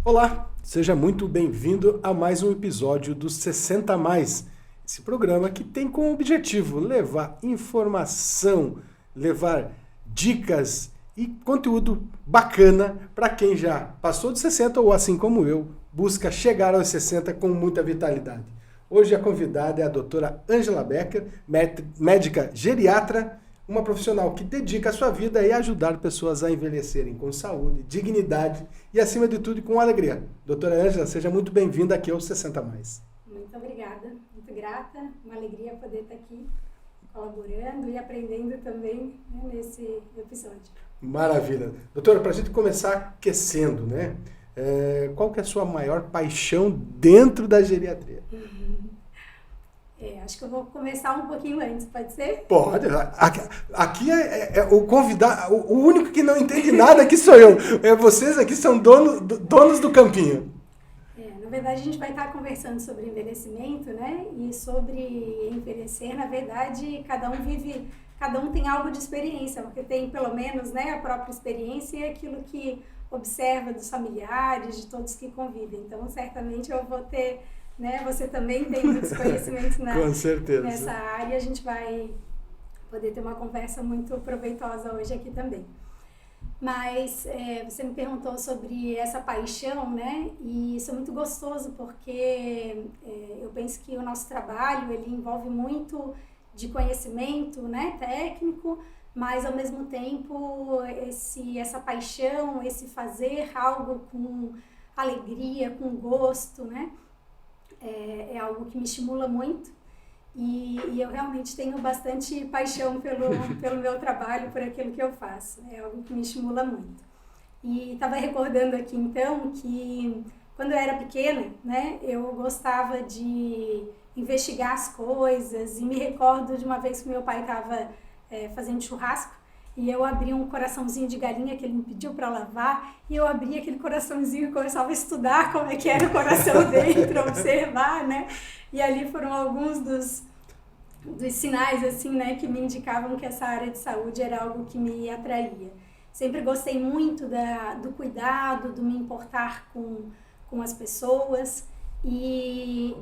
Olá, seja muito bem-vindo a mais um episódio do 60 a Mais, esse programa que tem como objetivo levar informação, levar dicas e conteúdo bacana para quem já passou de 60 ou, assim como eu, busca chegar aos 60 com muita vitalidade. Hoje a convidada é a doutora Angela Becker, médica geriatra, uma profissional que dedica a sua vida a ajudar pessoas a envelhecerem com saúde, dignidade e, acima de tudo, com alegria. Doutora Angela, seja muito bem-vinda aqui ao 60 a Mais. Muito obrigada, muito grata, uma alegria poder estar aqui colaborando e aprendendo também, né, nesse episódio. Maravilha. Doutora, para a gente começar aquecendo, né? Qual que é a sua maior paixão dentro da geriatria? Acho que eu vou começar um pouquinho antes, pode ser? Pode. Aqui é o convidado, o único que não entende nada aqui sou eu. Vocês aqui são donos do campinho. Na verdade, a gente vai estar conversando sobre envelhecimento, né? E sobre envelhecer, na verdade, cada um tem algo de experiência, porque tem pelo menos, né, a própria experiência e aquilo que observa dos familiares, de todos que convivem. Então, certamente eu vou ter, né, você também tem muitos conhecimentos Com certeza. nessa área, a gente vai poder ter uma conversa muito proveitosa hoje aqui também. Mas você me perguntou sobre essa paixão, né? E isso é muito gostoso porque eu penso que o nosso trabalho ele envolve muito de conhecimento, né, técnico, mas ao mesmo tempo essa paixão, esse fazer algo com alegria, com gosto, né? É algo que me estimula muito. E eu realmente tenho bastante paixão pelo meu trabalho, por aquilo que eu faço. É algo que me estimula muito. E estava recordando aqui, então, que quando eu era pequena, né, eu gostava de investigar as coisas. E me recordo de uma vez que meu pai estava fazendo churrasco e eu abri um coraçãozinho de galinha que ele me pediu para lavar. E eu abri aquele coraçãozinho e começava a estudar como é que era o coração dele, para observar, né? E ali foram alguns dos sinais, assim, né, que me indicavam que essa área de saúde era algo que me atraía. Sempre gostei muito do cuidado, do me importar com as pessoas. E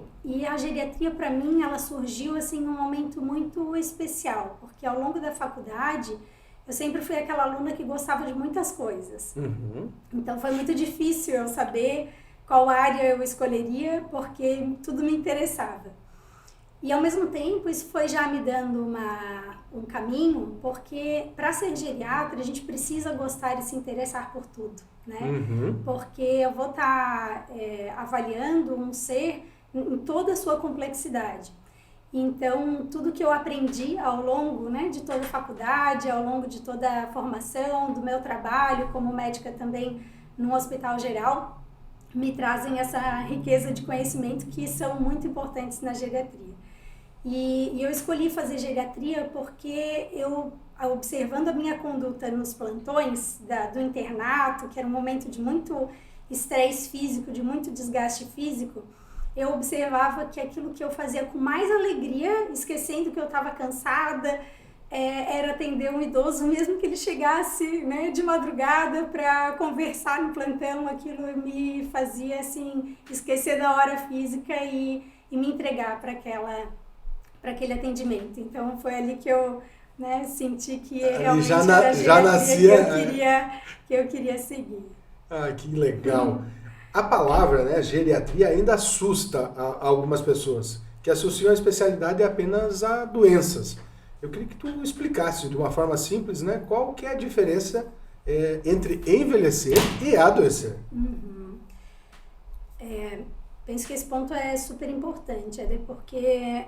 a geriatria, para mim, ela surgiu, assim, num momento muito especial. Porque ao longo da faculdade, eu sempre fui aquela aluna que gostava de muitas coisas. Uhum. Então, foi muito difícil eu saber qual área eu escolheria, porque tudo me interessava. E, ao mesmo tempo, isso foi já me dando um caminho, porque para ser geriatra, a gente precisa gostar e se interessar por tudo, né? Uhum. Porque eu vou estar avaliando um ser em toda a sua complexidade. Então, tudo que eu aprendi ao longo, né, de toda a faculdade, ao longo de toda a formação, do meu trabalho como médica também no Hospital Geral, me trazem essa riqueza de conhecimento que são muito importantes na geriatria. E eu escolhi fazer geriatria porque eu, observando a minha conduta nos plantões do internato, que era um momento de muito estresse físico, de muito desgaste físico, eu observava que aquilo que eu fazia com mais alegria, esquecendo que eu estava cansada, era atender um idoso, mesmo que ele chegasse, né, de madrugada para conversar no plantão. Aquilo me fazia, assim, esquecer da hora física e me entregar para aquele atendimento. Então foi ali que eu, né, senti que realmente era a geriatria que eu queria seguir. Ah, que legal! A palavra, né, geriatria ainda assusta algumas pessoas, que associam a especialidade apenas a doenças. Eu queria que tu explicasse de uma forma simples, né, qual que é a diferença entre envelhecer e adoecer. Uhum. Penso que esse ponto é super importante, porque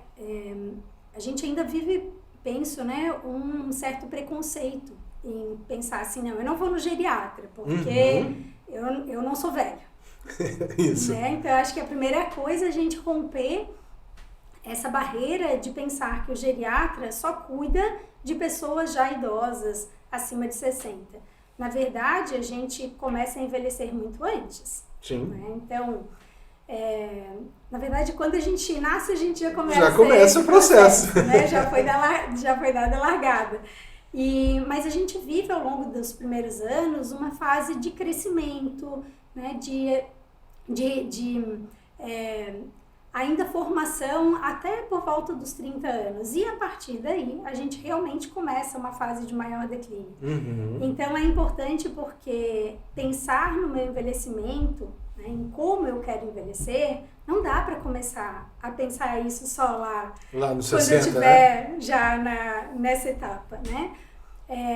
a gente ainda vive, penso, né, um certo preconceito em pensar assim, não, eu não vou no geriatra, porque eu não sou velho. Isso. Né? Então, eu acho que a primeira coisa é a gente romper essa barreira de pensar que o geriatra só cuida de pessoas já idosas, acima de 60. Na verdade, a gente começa a envelhecer muito antes. Sim. Né? Então, na verdade, quando a gente nasce, a gente já começa o processo. Né? Já foi dada a largada. Mas a gente vive ao longo dos primeiros anos uma fase de crescimento, né? De ainda formação até por volta dos 30 anos. E a partir daí, a gente realmente começa uma fase de maior declínio. Então, é importante porque pensar no meu envelhecimento, né, em como eu quero envelhecer, não dá para começar a pensar isso só lá no 60, quando eu estiver já nessa etapa, né?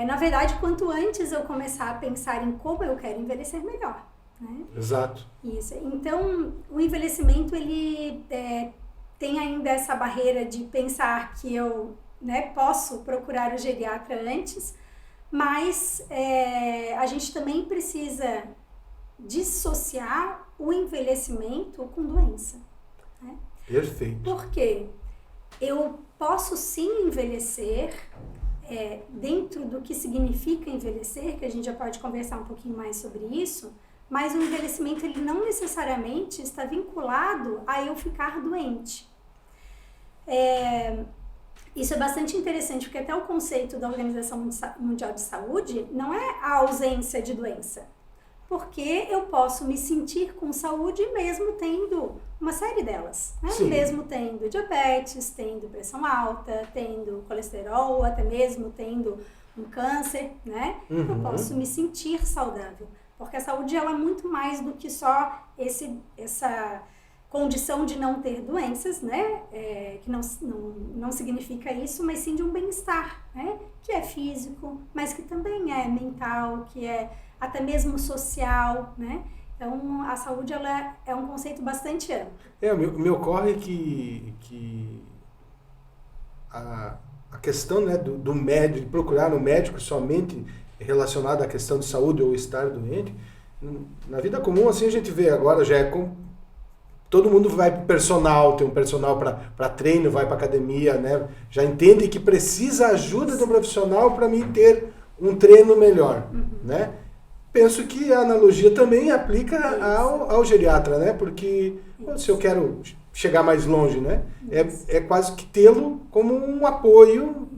Na verdade, quanto antes eu começar a pensar em como eu quero envelhecer, melhor. Né? Exato. Isso. Então, o envelhecimento, ele tem ainda essa barreira de pensar que eu, né, posso procurar o geriatra antes, mas a gente também precisa dissociar o envelhecimento com doença. Né? Perfeito. Porque eu posso sim envelhecer dentro do que significa envelhecer, que a gente já pode conversar um pouquinho mais sobre isso, mas o envelhecimento ele não necessariamente está vinculado a eu ficar doente. Isso é bastante interessante, porque até o conceito da Organização Mundial de Saúde não é a ausência de doença, porque eu posso me sentir com saúde mesmo tendo uma série delas, né? Mesmo tendo diabetes, tendo pressão alta, tendo colesterol, até mesmo tendo um câncer, né? Eu posso me sentir saudável. Porque a saúde ela é muito mais do que só essa condição de não ter doenças, né? Que não significa isso, mas sim de um bem-estar, né? Que é físico, mas que também é mental, que é até mesmo social, né? Então, a saúde ela é um conceito bastante amplo. Me ocorre que a questão, né, do médico, de procurar um médico somente relacionado à questão de saúde ou estar doente, na vida comum, assim, a gente vê agora, já todo mundo vai para personal, tem um personal para treino, vai para academia, né? Já entende que precisa ajuda do profissional para mim ter um treino melhor, né? Penso que a analogia também aplica ao geriatra, né? Porque se eu quero chegar mais longe, né? É quase que tê-lo como um apoio,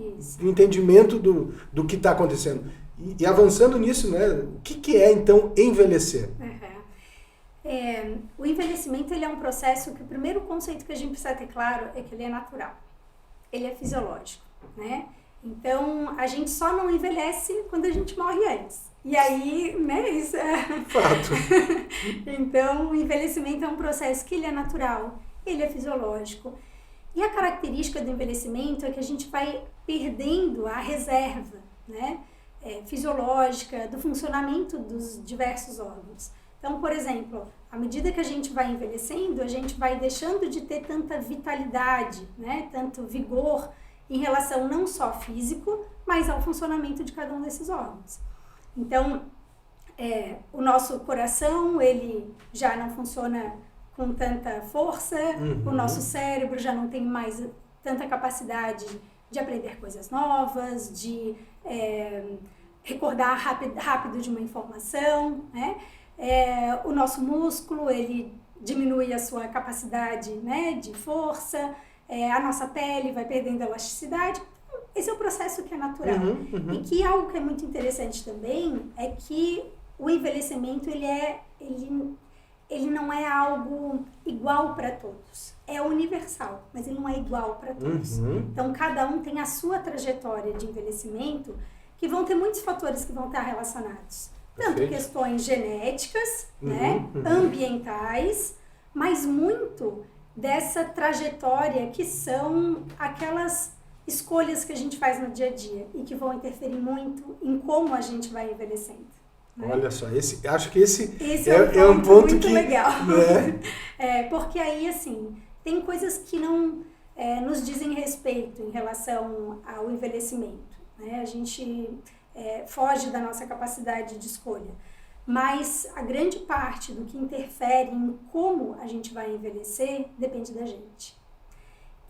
um entendimento do que está acontecendo. E avançando nisso, né? O que é, então, envelhecer? O envelhecimento ele é um processo que o primeiro conceito que a gente precisa ter claro é que ele é natural. Ele é fisiológico, né? Então, a gente só não envelhece quando a gente morre antes. E aí, né, isso é... Fato. Então, o envelhecimento é um processo que ele é natural, ele é fisiológico. E a característica do envelhecimento é que a gente vai perdendo a reserva, né, fisiológica do funcionamento dos diversos órgãos. Então, por exemplo, à medida que a gente vai envelhecendo, a gente vai deixando de ter tanta vitalidade, né, tanto vigor em relação não só físico, mas ao funcionamento de cada um desses órgãos. Então, o nosso coração, ele já não funciona com tanta força, o nosso cérebro já não tem mais tanta capacidade de aprender coisas novas, de recordar rápido de uma informação, né? O nosso músculo, ele diminui a sua capacidade, né, de força, a nossa pele vai perdendo elasticidade. Esse é um processo que é natural. E que algo que é muito interessante também é que o envelhecimento ele não é algo igual para todos. É universal, mas ele não é igual para todos. Então, cada um tem a sua trajetória de envelhecimento, que vão ter muitos fatores que vão estar relacionados. Tanto questões genéticas, né, ambientais, mas muito dessa trajetória que são aquelas escolhas que a gente faz no dia a dia e que vão interferir muito em como a gente vai envelhecendo. Né? Olha só, acho que esse é um ponto muito que, legal. Né? Porque aí, assim, tem coisas que não nos dizem respeito em relação ao envelhecimento. Né? A gente foge da nossa capacidade de escolha. Mas a grande parte do que interfere em como a gente vai envelhecer depende da gente.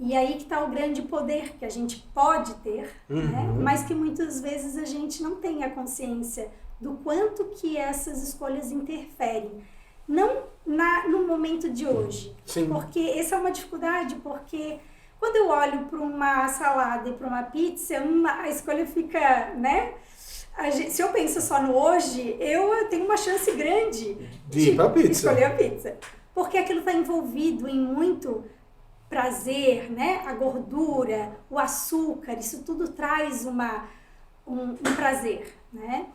E aí que está o grande poder que a gente pode ter, né? Mas que muitas vezes a gente não tem a consciência do quanto que essas escolhas interferem. Não no momento de hoje. Sim. Porque essa é uma dificuldade, porque quando eu olho para uma salada e para uma pizza, a escolha fica, né, se eu penso só no hoje, eu tenho uma chance grande de escolher a pizza. Porque aquilo está envolvido em muito prazer, né? A gordura, o açúcar, isso tudo traz um prazer, né?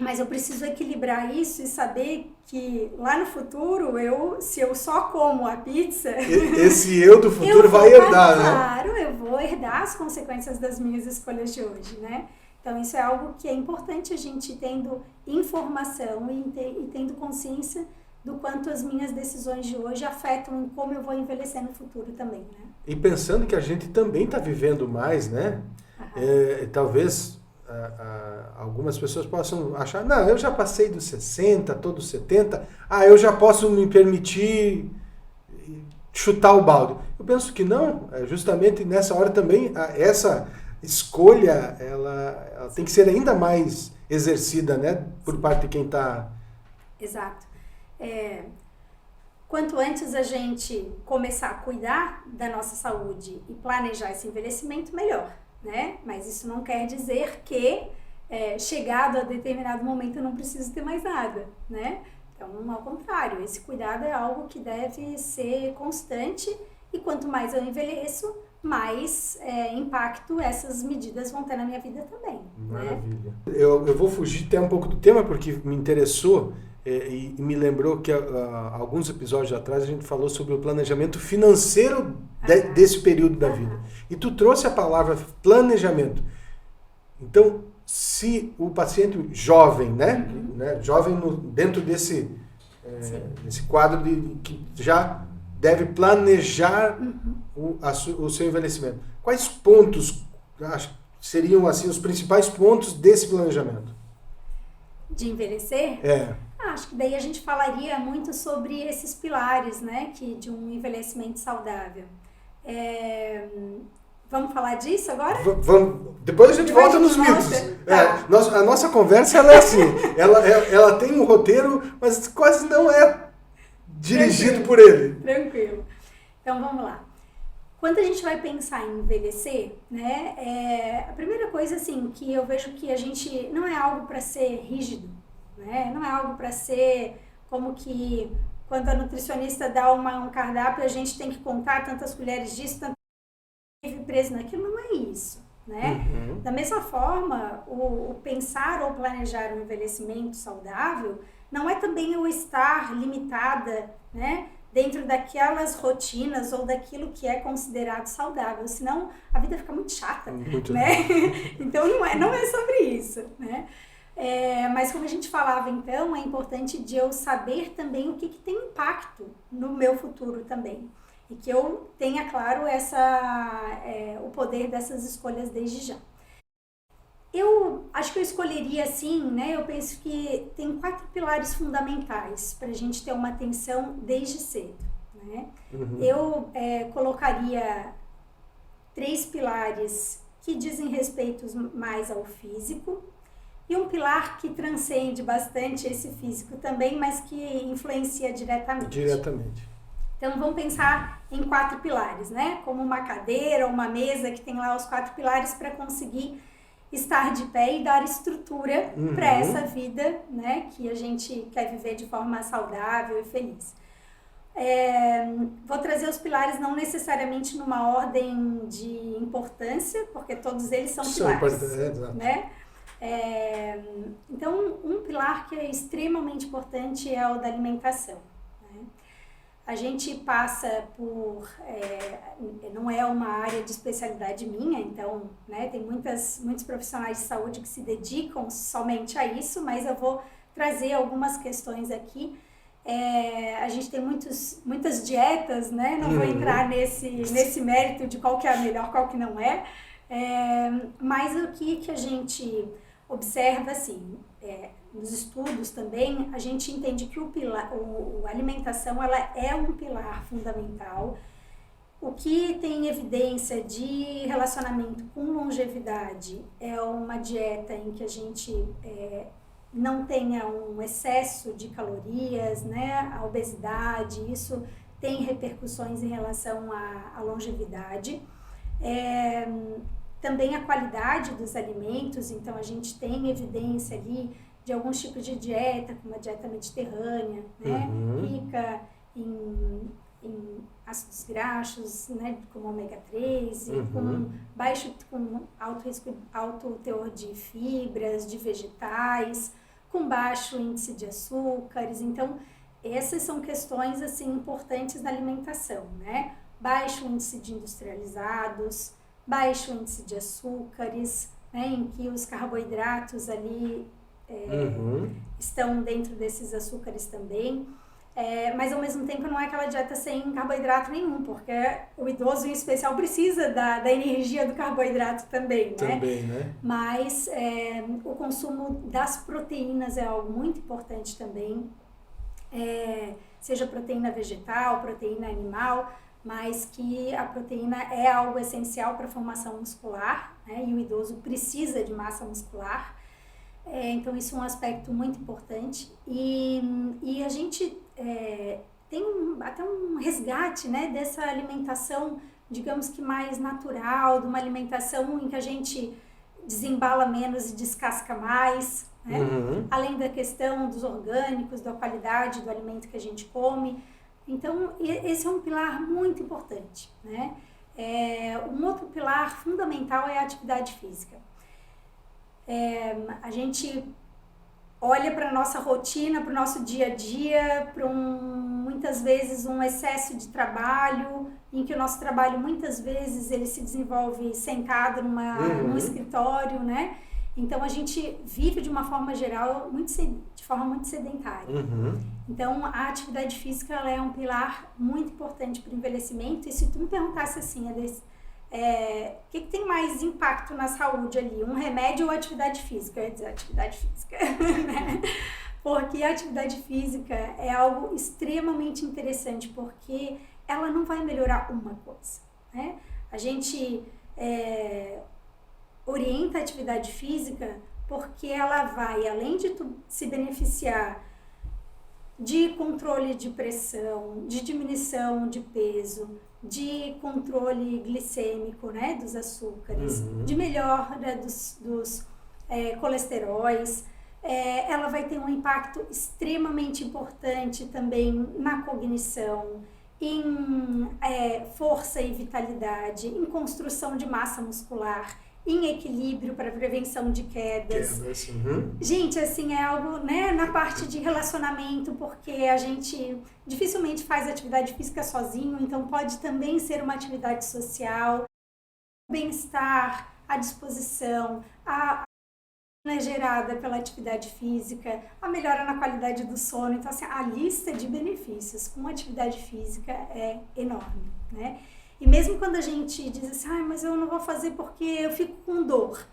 Mas eu preciso equilibrar isso e saber que lá no futuro, se eu só como a pizza... Esse eu do futuro vai herdar, né? Claro, eu vou herdar as consequências das minhas escolhas de hoje, né? Então, isso é algo que é importante a gente tendo informação e tendo consciência do quanto as minhas decisões de hoje afetam em como eu vou envelhecer no futuro também, né? E pensando que a gente também está vivendo mais, né? Talvez... algumas pessoas possam achar, não, eu já passei dos 60, tô dos 70, eu já posso me permitir chutar o balde. Eu penso que não, justamente nessa hora também, essa escolha, ela tem que ser ainda mais exercida, né, por parte de quem está... Exato. Quanto antes a gente começar a cuidar da nossa saúde e planejar esse envelhecimento, melhor. Né? Mas isso não quer dizer que chegado a determinado momento eu não preciso ter mais nada, né? Então, ao contrário, esse cuidado é algo que deve ser constante e quanto mais eu envelheço, mais impacto essas medidas vão ter na minha vida também. Maravilha. Né? Eu vou fugir até um pouco do tema porque me interessou e me lembrou que alguns episódios atrás a gente falou sobre o planejamento financeiro desse período da vida. E tu trouxe a palavra planejamento. Então, se o paciente jovem, né? Jovem dentro desse quadro que já deve planejar o seu envelhecimento. Quais pontos seriam assim os principais pontos desse planejamento? De envelhecer? Acho que daí a gente falaria muito sobre esses pilares, né, de um envelhecimento saudável. Vamos falar disso agora? Vamos. Depois a gente volta nos mitos. A nossa conversa ela é assim, ela tem um roteiro, mas quase não é dirigido por ele. Tranquilo. Então vamos lá. Quando a gente vai pensar em envelhecer, né, a primeira coisa assim que eu vejo que a gente não é algo para ser rígido, né? Não é algo para ser como que quando a nutricionista dá um cardápio a gente tem que contar tantas colheres disso, tanto vive preso naquilo, não é isso, né? Da mesma forma, o pensar ou planejar um envelhecimento saudável não é também eu estar limitada, né, dentro daquelas rotinas ou daquilo que é considerado saudável, senão a vida fica muito chata, né? Então não é sobre isso, né? Mas como a gente falava então, é importante de eu saber também o que tem impacto no meu futuro também. E que eu tenha, claro, o poder dessas escolhas desde já. Eu acho que eu escolheria assim, né? Eu penso que tem 4 pilares fundamentais para a gente ter uma atenção desde cedo, né? Eu colocaria 3 pilares que dizem respeito mais ao físico e um pilar que transcende bastante esse físico também, mas que influencia diretamente. Então, vamos pensar em 4 pilares, né? Como uma cadeira ou uma mesa que tem lá os 4 pilares para conseguir estar de pé e dar estrutura para essa vida, né? Que a gente quer viver de forma saudável e feliz. Vou trazer os pilares não necessariamente numa ordem de importância, porque todos eles são pilares, né? Então, um pilar que é extremamente importante é o da alimentação. A gente passa por, não é uma área de especialidade minha, então, né, tem muitos profissionais de saúde que se dedicam somente a isso, mas eu vou trazer algumas questões aqui. A gente tem muitas dietas, né, não vou entrar nesse mérito de qual que é a melhor, qual que não é, mas o que a gente observa, assim, nos estudos também, a gente entende que a alimentação ela é um pilar fundamental. O que tem evidência de relacionamento com longevidade é uma dieta em que a gente não tenha um excesso de calorias, né? A obesidade, isso tem repercussões em relação à longevidade. Também a qualidade dos alimentos, então a gente tem evidência ali de alguns tipos de dieta, como a dieta mediterrânea, né? Rica em ácidos graxos, né? Como ômega 3, e com alto teor de fibras, de vegetais, com baixo índice de açúcares. Então, essas são questões assim importantes da alimentação, né? Baixo índice de industrializados, baixo índice de açúcares, né? Em que os carboidratos ali estão dentro desses açúcares também. Mas ao mesmo tempo não é aquela dieta sem carboidrato nenhum, porque o idoso em especial precisa da energia do carboidrato também, né? Também, né? Mas o consumo das proteínas é algo muito importante também, seja proteína vegetal, proteína animal, mas que a proteína é algo essencial para a formação muscular, né? E o idoso precisa de massa muscular. Então isso é um aspecto muito importante e a gente tem até um resgate, né, dessa alimentação, digamos que mais natural, de uma alimentação em que a gente desembala menos e descasca mais, né? Além da questão dos orgânicos, da qualidade do alimento que a gente come. Então esse é um pilar muito importante, né? Um outro pilar fundamental é a atividade física. A gente olha para a nossa rotina, para o nosso dia a dia, para muitas vezes um excesso de trabalho, em que o nosso trabalho muitas vezes ele se desenvolve sentado num escritório, né? Então a gente vive de uma forma geral de forma muito sedentária. Então a atividade física ela é um pilar muito importante para o envelhecimento. E se tu me perguntasse assim, o que tem mais impacto na saúde ali? Um remédio ou atividade física? Eu ia dizer atividade física, né? Porque a atividade física é algo extremamente interessante, porque ela não vai melhorar uma coisa, né? A gente orienta a atividade física porque ela vai, além de se beneficiar de controle de pressão, de diminuição de peso, de controle glicêmico, né, dos açúcares, de melhora dos colesteróis, ela vai ter um impacto extremamente importante também na cognição, em força e vitalidade, em construção de massa muscular, em equilíbrio para prevenção de quedas. Gente, assim, é algo, né, na parte de relacionamento, porque a gente dificilmente faz atividade física sozinho, então pode também ser uma atividade social. Bem-estar, a disposição, a gerada pela atividade física, a melhora na qualidade do sono. Então, assim, a lista de benefícios com atividade física é enorme, né? E mesmo quando a gente diz assim, mas eu não vou fazer porque eu fico com dor.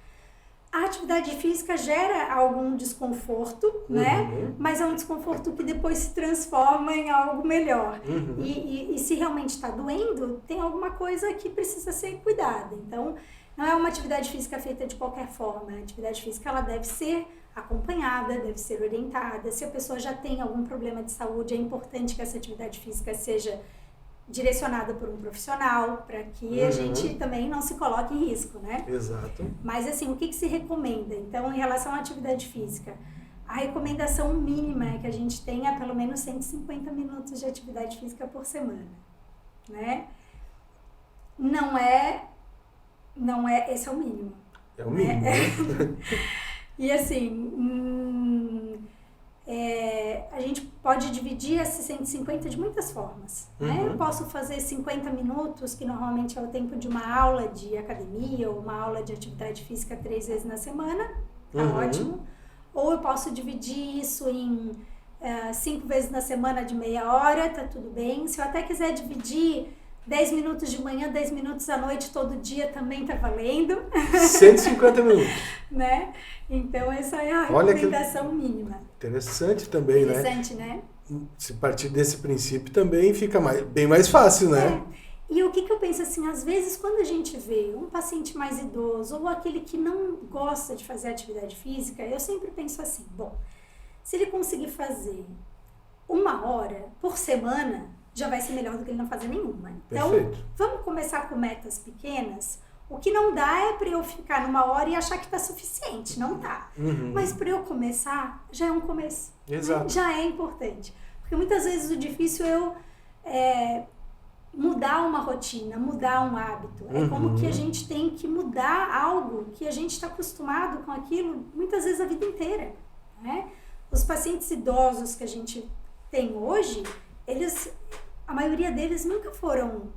A atividade física gera algum desconforto, né? Mas é um desconforto que depois se transforma em algo melhor. E se realmente está doendo, tem alguma coisa que precisa ser cuidada. Então, não é uma atividade física feita de qualquer forma. A atividade física ela deve ser acompanhada, deve ser orientada. Se a pessoa já tem algum problema de saúde, é importante que essa atividade física seja direcionada por um profissional, para que a gente também não se coloque em risco, né? Exato. Mas assim, o que se recomenda? Então, em relação à atividade física, a recomendação mínima é que a gente tenha pelo menos 150 minutos de atividade física por semana, né? Não é, esse é o mínimo. É o mínimo, né? E assim, a gente pode dividir esses 150 de muitas formas, né? Eu posso fazer 50 minutos, que normalmente é o tempo de uma aula de academia ou uma aula de atividade física 3 vezes na semana, tá ótimo. Ou eu posso dividir isso em 5 vezes na semana de meia hora, tá tudo bem. Se eu até quiser dividir 10 minutos de manhã, 10 minutos à noite, todo dia também tá valendo. 150 minutos. Né? Então, essa é a recomendação mínima. Interessante também, Interessante, né? Se partir desse princípio também fica bem mais fácil, né? E o que eu penso assim, às vezes quando a gente vê um paciente mais idoso ou aquele que não gosta de fazer atividade física, eu sempre penso assim, bom, se ele conseguir fazer 1 hora por semana, já vai ser melhor do que ele não fazer nenhuma. Então, Perfeito. Vamos começar com metas pequenas. O que não dá é para eu ficar numa hora e achar que está suficiente, não tá. Mas para eu começar, já é um começo. Exato. Né? Já é importante. Porque muitas vezes o difícil é eu mudar uma rotina, mudar um hábito. É como que a gente tem que mudar algo que a gente está acostumado com aquilo, muitas vezes a vida inteira. Né? Os pacientes idosos que a gente tem hoje, a maioria deles nunca foram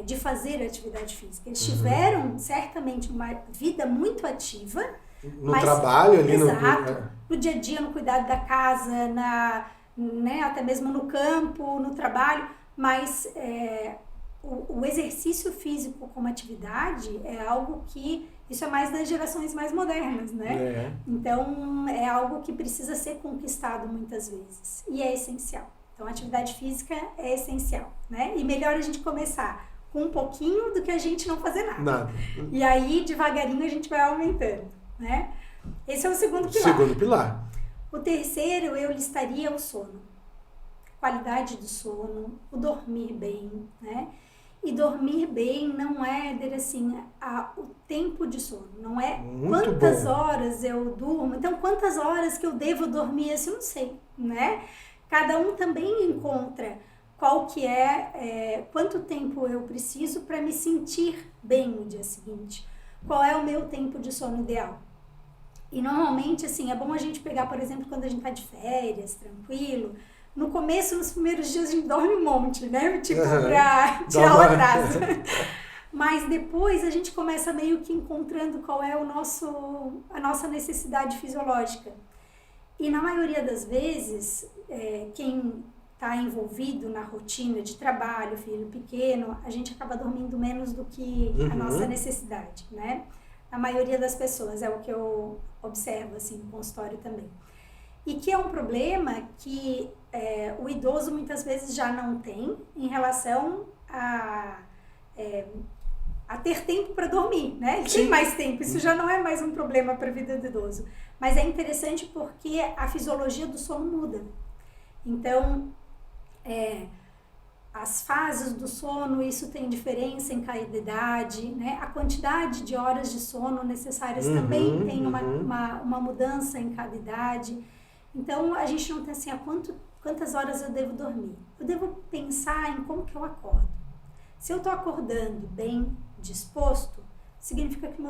de fazer atividade física. Eles tiveram, certamente, uma vida muito ativa. No trabalho ali. Exato. No dia a dia, no cuidado da casa, né, até mesmo no campo, no trabalho. Mas o exercício físico como atividade é algo que... Isso é mais das gerações mais modernas, né? Então, é algo que precisa ser conquistado muitas vezes. E é essencial. Então, a atividade física é essencial, né? E melhor a gente começar com um pouquinho do que a gente não fazer nada. E aí, devagarinho, a gente vai aumentando, né? Esse é o segundo pilar. O terceiro, eu listaria o sono. Qualidade do sono, o dormir bem, né? E dormir bem não é, assim, o tempo de sono, não é quantas horas eu durmo. Então, quantas horas que eu devo dormir, assim, eu não sei, né? Cada um também encontra qual que quanto tempo eu preciso para me sentir bem no dia seguinte. Qual é o meu tempo de sono ideal? E normalmente, assim, é bom a gente pegar, por exemplo, quando a gente tá de férias, tranquilo. No começo, nos primeiros dias, a gente dorme um monte, né? Tipo, pra tirar o atraso. Mas depois a gente começa meio que encontrando qual é a nossa necessidade fisiológica. E na maioria das vezes, quem está envolvido na rotina de trabalho, filho pequeno, a gente acaba dormindo menos do que a nossa necessidade, né? A maioria das pessoas, é o que eu observo assim, no consultório também. E que é um problema que o idoso muitas vezes já não tem em relação a ter tempo para dormir, né? Ele tem mais tempo, isso já não é mais um problema para a vida do idoso. Mas é interessante porque a fisiologia do sono muda. Então, as fases do sono, isso tem diferença em cada idade, né? A quantidade de horas de sono necessárias também tem uma mudança em cada idade. Então, a gente não tem assim, quantas horas eu devo dormir. Eu devo pensar em como que eu acordo. Se eu estou acordando bem disposto, significa que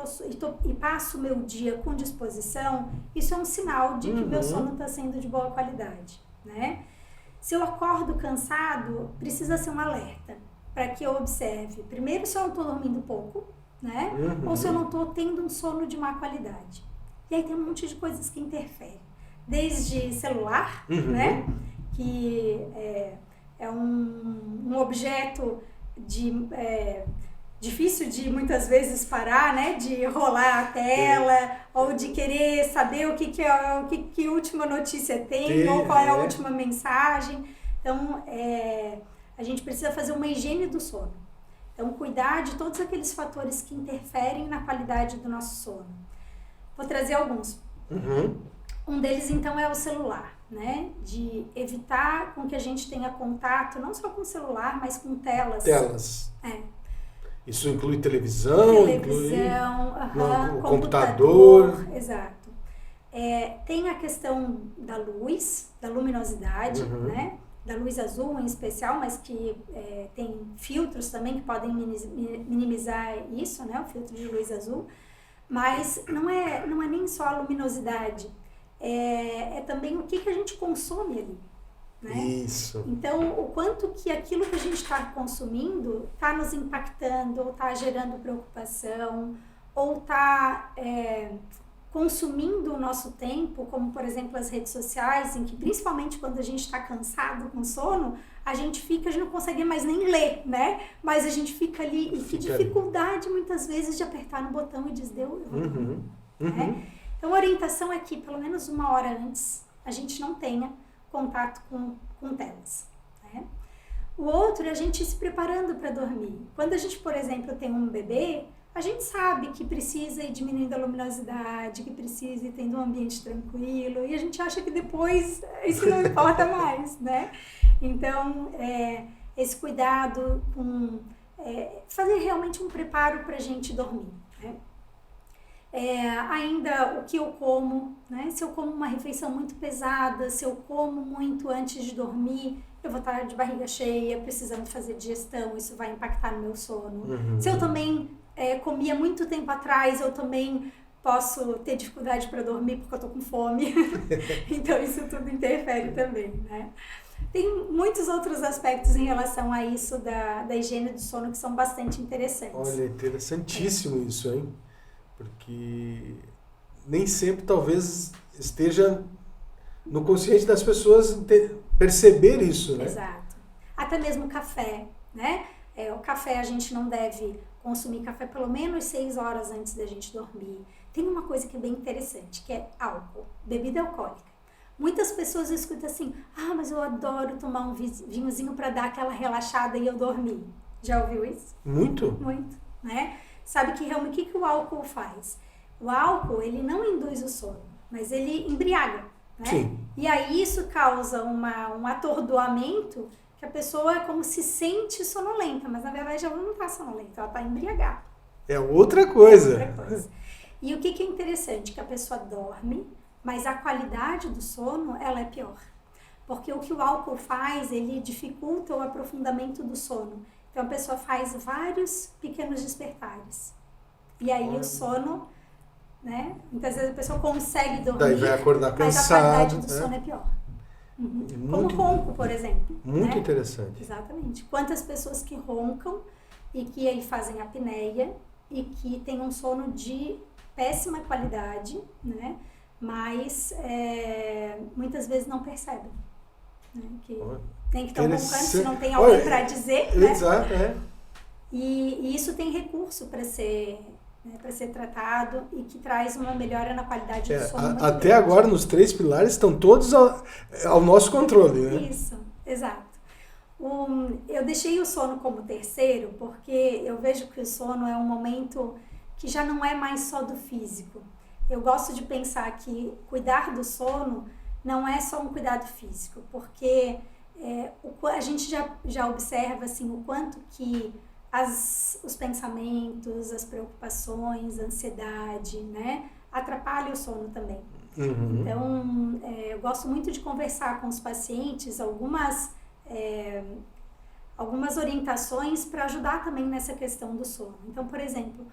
e passo o meu dia com disposição, isso é um sinal de que meu sono está sendo de boa qualidade, né? Se eu acordo cansado, precisa ser um alerta para que eu observe, primeiro, se eu não estou dormindo pouco, né? Ou se eu não estou tendo um sono de má qualidade. E aí tem um monte de coisas que interferem. Desde celular, né? Que é um objeto difícil de muitas vezes parar, né? De rolar a tela, ou de querer saber o que última notícia tem, ou qual é a última mensagem. Então, a gente precisa fazer uma higiene do sono. Então, cuidar de todos aqueles fatores que interferem na qualidade do nosso sono. Vou trazer alguns. Um deles, então, é o celular, né? De evitar com que a gente tenha contato, não só com o celular, mas com telas. Telas. Isso inclui televisão, computador. Exato. Tem a questão da luz, da luminosidade, né? Da luz azul em especial, mas que tem filtros também que podem minimizar isso, né? O filtro de luz azul. Mas não é nem só a luminosidade, é também o que a gente consome ali. Né? Isso. Então, o quanto que aquilo que a gente está consumindo está nos impactando, ou está gerando preocupação, ou está consumindo o nosso tempo, como, por exemplo, as redes sociais, em que, principalmente quando a gente está cansado com sono, a gente não consegue mais nem ler, né? Mas a gente fica ali, e que dificuldade, muitas vezes, de apertar no botão e dizer, eu vou dormir. Né? Então, a orientação é que, pelo menos uma hora antes, a gente não tenha contato com telas. Né? O outro é a gente ir se preparando para dormir. Quando a gente, por exemplo, tem um bebê, a gente sabe que precisa ir diminuindo a luminosidade, que precisa ir tendo um ambiente tranquilo, e a gente acha que depois isso não importa mais, né? Então, esse cuidado com fazer realmente um preparo para a gente dormir, né? Ainda o que eu como, né? Se eu como uma refeição muito pesada, se eu como muito antes de dormir, eu vou estar de barriga cheia, precisando fazer digestão, isso vai impactar no meu sono. Se eu também comia muito tempo atrás, eu também posso ter dificuldade para dormir porque eu tô com fome. Então isso tudo interfere também, né? Tem muitos outros aspectos em relação a isso da higiene do sono que são bastante interessantes. Olha, interessantíssimo isso, hein? Porque nem sempre talvez esteja no consciente das pessoas perceber isso, né? Exato. Até mesmo o café, né? O café, a gente não deve consumir café pelo menos 6 horas antes da gente dormir. Tem uma coisa que é bem interessante, que é álcool, bebida alcoólica. Muitas pessoas escutam assim, mas eu adoro tomar um vinhozinho para dar aquela relaxada e eu dormir. Já ouviu isso? Muito. Muito, né? Sabe que realmente o que o álcool faz? O álcool, ele não induz o sono, mas ele embriaga, né? Sim. E aí isso causa um atordoamento que a pessoa como se sente sonolenta, mas na verdade ela não está sonolenta, ela está embriagada. É outra coisa. É outra coisa. E o que é interessante? Que a pessoa dorme, mas a qualidade do sono, ela é pior. Porque o que o álcool faz, ele dificulta o aprofundamento do sono. Então a pessoa faz vários pequenos despertares. E aí o sono, né? Muitas vezes a pessoa consegue dormir, daí vai acordar cansado, mas a qualidade do sono é pior. Como ronco, por exemplo. Muito né? interessante. Exatamente. Quantas pessoas que roncam e que aí fazem apneia e que têm um sono de péssima qualidade, né? Mas muitas vezes não percebem. Né? Que tem que estar roncando se não tem alguém para dizer. Né? Exato, E isso tem recurso para ser tratado e que traz uma melhora na qualidade do sono. Até agora, nos 3 pilares, estão todos ao nosso controle, né? Isso, exato. Eu deixei o sono como terceiro porque eu vejo que o sono é um momento que já não é mais só do físico. Eu gosto de pensar que cuidar do sono não é só um cuidado físico, porque a gente já observa assim, o quanto que os pensamentos, as preocupações, a ansiedade, né, atrapalham o sono também. Então, eu gosto muito de conversar com os pacientes algumas orientações para ajudar também nessa questão do sono. Então, por exemplo,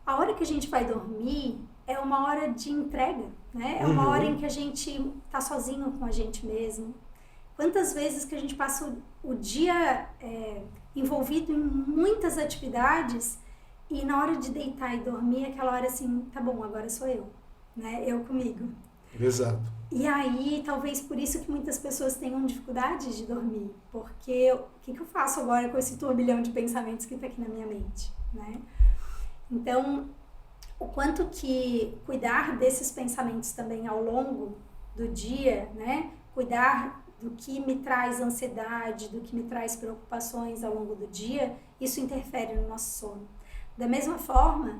a hora que a gente vai dormir é uma hora de entrega, né? É uma hora em que a gente tá sozinho com a gente mesmo. Quantas vezes que a gente passa o dia envolvido em muitas atividades e na hora de deitar e dormir, aquela hora assim, tá bom, agora sou eu, né? Eu comigo. Exato. E aí, talvez por isso que muitas pessoas tenham dificuldade de dormir, porque o que eu faço agora com esse turbilhão de pensamentos que tá aqui na minha mente, né? Então, o quanto que cuidar desses pensamentos também ao longo do dia, né? Cuidar do que me traz ansiedade, do que me traz preocupações ao longo do dia, isso interfere no nosso sono. Da mesma forma,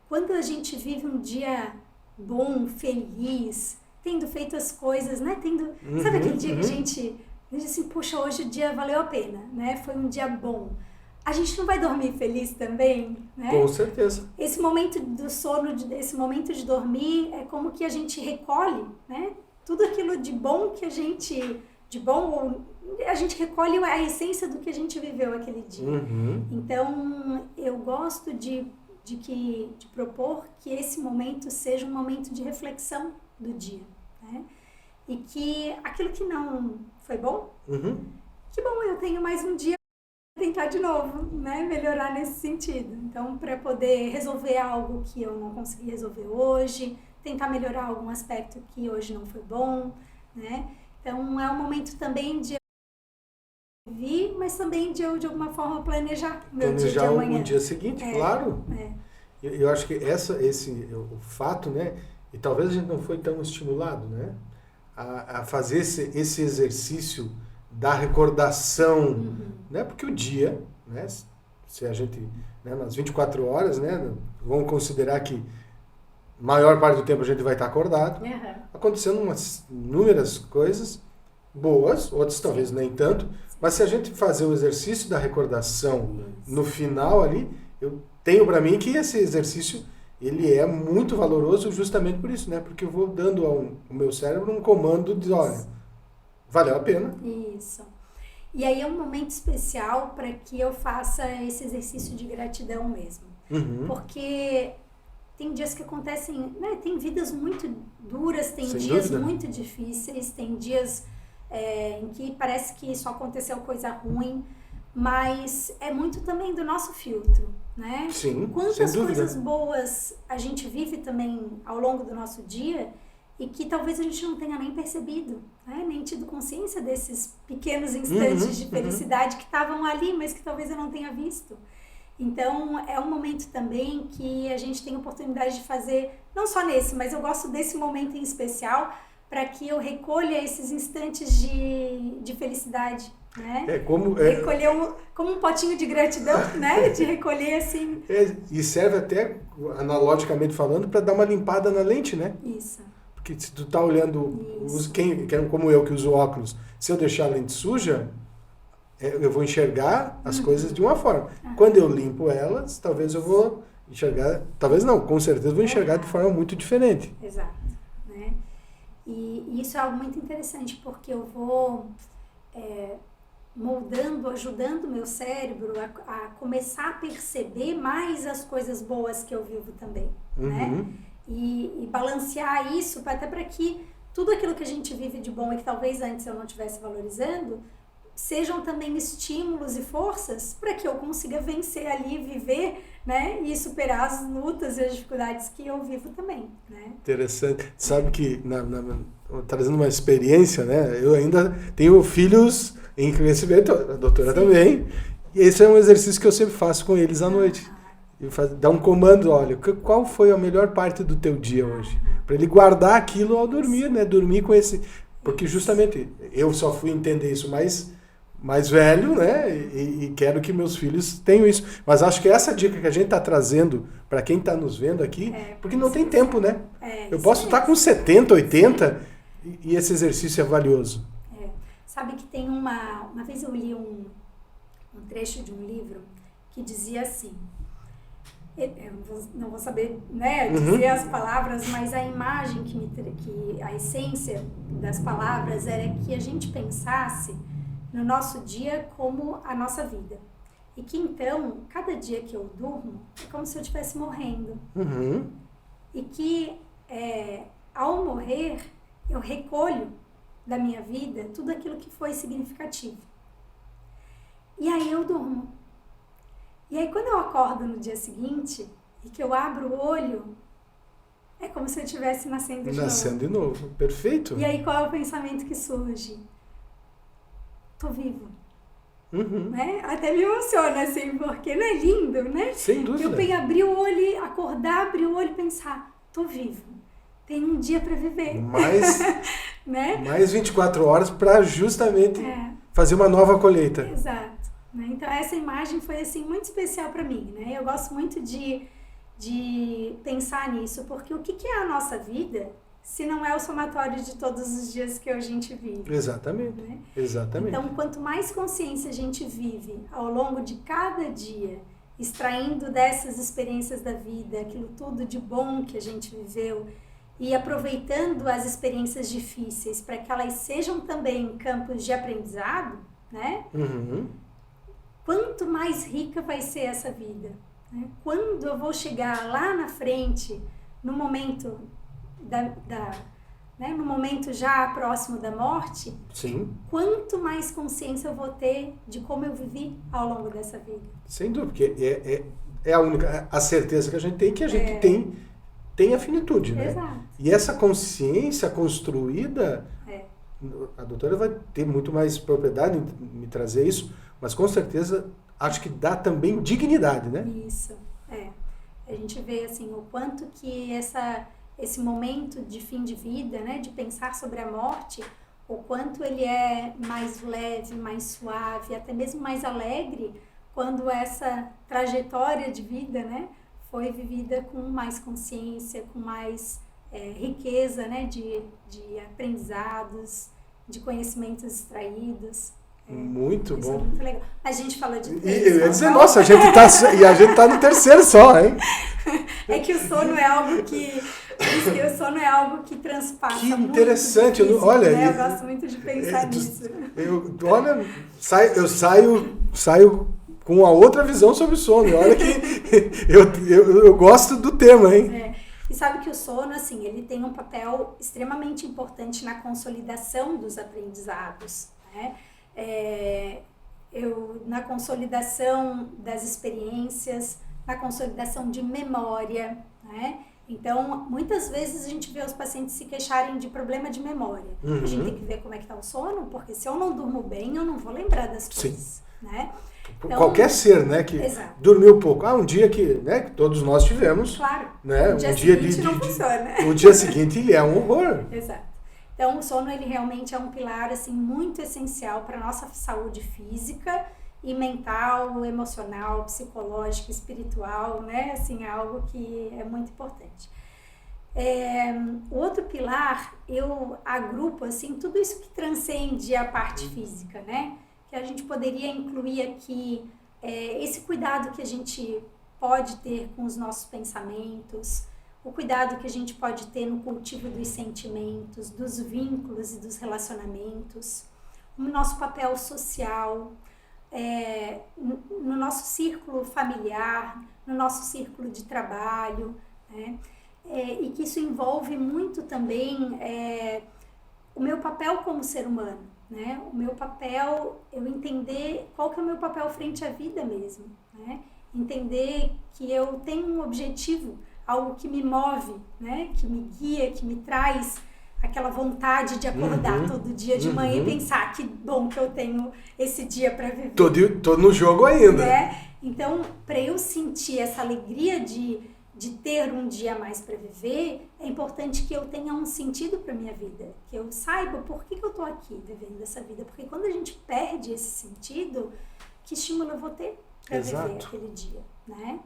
quando a gente vive um dia bom, feliz, tendo feito as coisas, né? Sabe aquele dia que a gente diz assim, poxa, hoje o dia valeu a pena, né? Foi um dia bom. A gente não vai dormir feliz também, né? Com certeza. Esse momento do sono, esse momento de dormir, é como que a gente recolhe, né? Tudo aquilo de bom que a gente recolhe a essência do que a gente viveu aquele dia. Então, eu gosto de propor que esse momento seja um momento de reflexão do dia, né? E que aquilo que não foi bom, que bom, eu tenho mais um dia tentar de novo, né? Melhorar nesse sentido. Então, para poder resolver algo que eu não consegui resolver hoje, tentar melhorar algum aspecto que hoje não foi bom, né? Então, é um momento também de vir, mas também de eu, de alguma forma, planejar o meu dia de amanhã. O dia seguinte, claro. Eu acho que o fato, né? E talvez a gente não foi tão estimulado, né? A fazer esse exercício da recordação, né? Porque o dia, né? Se a gente, né? Nas 24 horas, né? Vamos considerar que a maior parte do tempo a gente vai estar acordado, acontecendo inúmeras coisas boas, outras talvez nem tanto, Mas se a gente fazer o exercício da recordação Isso. no final ali, eu tenho para mim que esse exercício ele é muito valoroso justamente por isso, né? Porque eu vou dando ao meu cérebro um comando de, olha, valeu a pena. Isso. E aí é um momento especial para que eu faça esse exercício de gratidão mesmo. Uhum. Porque tem dias que acontecem, né? Tem vidas muito duras, tem Sem dias dúvida. muito difíceis, tem dias em que parece que só aconteceu coisa ruim, mas é muito também do nosso filtro, né? Sim, sem Quantas dúvida. coisas boas a gente vive também ao longo do nosso dia e que talvez a gente não tenha nem percebido, né? Nem tido consciência desses pequenos instantes de felicidade que estavam ali, mas que talvez eu não tenha visto. Então, é um momento também que a gente tem oportunidade de fazer, não só nesse, mas eu gosto desse momento em especial, para que eu recolha esses instantes de felicidade, né? Recolher como um potinho de gratidão, né? De recolher assim. E serve até, analogicamente falando, para dar uma limpada na lente, né? Isso. Porque se tu tá olhando, quem como eu que uso óculos, se eu deixar a lente suja, eu vou enxergar as coisas de uma forma. Quando eu limpo elas, talvez eu vou enxergar, talvez não, com certeza vou enxergar de forma muito diferente. Exato, né? E isso é algo muito interessante, porque eu vou moldando, ajudando o meu cérebro a começar a perceber mais as coisas boas que eu vivo também, né? E balancear isso até para que tudo aquilo que a gente vive de bom e que talvez antes eu não estivesse valorizando, sejam também estímulos e forças para que eu consiga vencer ali, viver, né, e superar as lutas e as dificuldades que eu vivo também, né? Interessante. Sabe que, trazendo uma experiência, né, eu ainda tenho filhos em crescimento, a doutora também, e esse é um exercício que eu sempre faço com eles à noite. Dá um comando, olha, qual foi a melhor parte do teu dia hoje? Para ele guardar aquilo ao dormir, né, dormir com esse... Porque justamente eu só fui entender isso mais velho, né? E quero que meus filhos tenham isso. Mas acho que essa dica que a gente está trazendo para quem está nos vendo aqui, porque não tem tempo, né? Eu posso estar com 70, 80 e esse exercício é valioso. Sabe que tem uma vez eu li um trecho de um livro que dizia assim, eu não vou saber, né, dizer as palavras, mas a imagem que a essência das palavras era que a gente pensasse no nosso dia como a nossa vida. E que então, cada dia que eu durmo, é como se eu estivesse morrendo. E que ao morrer, eu recolho da minha vida tudo aquilo que foi significativo. E aí eu durmo. E aí quando eu acordo no dia seguinte e que eu abro o olho, é como se eu estivesse nascendo de novo. Nascendo de novo, perfeito. E aí qual é o pensamento que surge? Tô vivo. Né? Até me emociona, assim, porque não é lindo, né? Sem dúvida. Eu abrir o olho, acordar, abrir o olho e pensar, tô vivo. Tem um dia para viver. Né? Mais 24 horas para justamente fazer uma nova colheita. Exato. Né? Então essa imagem foi assim muito especial para mim, né? Eu gosto muito de pensar nisso, porque o que é a nossa vida se não é o somatório de todos os dias que a gente vive? Exatamente. Né? Exatamente. Então, quanto mais consciência a gente vive ao longo de cada dia, extraindo dessas experiências da vida, aquilo tudo de bom que a gente viveu, e aproveitando as experiências difíceis para que elas sejam também campos de aprendizado, né? Quanto mais rica vai ser essa vida, né? Quando eu vou chegar lá na frente, no momento né, no momento já próximo da morte, quanto mais consciência eu vou ter de como eu vivi ao longo dessa vida. Sem dúvida, porque é a única a certeza que a gente tem, que a gente tem a finitude, né? Exato. E essa consciência construída, a doutora vai ter muito mais propriedade em me trazer isso, mas com certeza acho que dá também dignidade, né? Isso, A gente vê assim o quanto que esse momento de fim de vida, né, de pensar sobre a morte, o quanto ele é mais leve, mais suave, até mesmo mais alegre, quando essa trajetória de vida, né, foi vivida com mais consciência, com mais riqueza, né, de aprendizados, de conhecimentos extraídos. Muito Isso bom. é muito legal. A gente falou de E três. eu ia dizer, nossa, a gente tá no terceiro só, hein? É que o sono é algo que... O sono é algo que transpassa Que muito interessante. do físico, Olha, né? Eu gosto muito de pensar nisso. Olha, eu saio com uma outra visão sobre o sono. E olha que eu gosto do tema, hein? E sabe que o sono, assim, ele tem um papel extremamente importante na consolidação dos aprendizados, né? Na consolidação das experiências, na consolidação de memória, né? Então, muitas vezes a gente vê os pacientes se queixarem de problema de memória. A gente tem que ver como é que está o sono, porque se eu não durmo bem, eu não vou lembrar das coisas, né? Então, qualquer ser, né, que exato. dormiu pouco. Um dia que, né, que todos nós tivemos. Claro. Né, O dia um dia seguinte não funciona. O dia seguinte ele é um horror. Exato. Então, o sono, ele realmente é um pilar, assim, muito essencial para a nossa saúde física e mental, emocional, psicológica, espiritual, né? Assim, é algo que é muito importante. O outro pilar, eu agrupo, assim, tudo isso que transcende a parte física, né? Que a gente poderia incluir aqui esse cuidado que a gente pode ter com os nossos pensamentos, o cuidado que a gente pode ter no cultivo dos sentimentos, dos vínculos e dos relacionamentos, o nosso papel social, no nosso círculo familiar, no nosso círculo de trabalho, né? E que isso envolve muito também o meu papel como ser humano, né? O meu papel, eu entender qual que é o meu papel frente à vida mesmo, né? Entender que eu tenho um objetivo, algo que me move, né? Que me guia, que me traz aquela vontade de acordar todo dia de manhã e pensar que bom que eu tenho esse dia para viver. Tô no jogo ainda. Né? Então, para eu sentir essa alegria de ter um dia a mais para viver, é importante que eu tenha um sentido para minha vida, que eu saiba por que eu estou aqui vivendo essa vida, porque quando a gente perde esse sentido, que estímulo eu vou ter para viver aquele dia, né?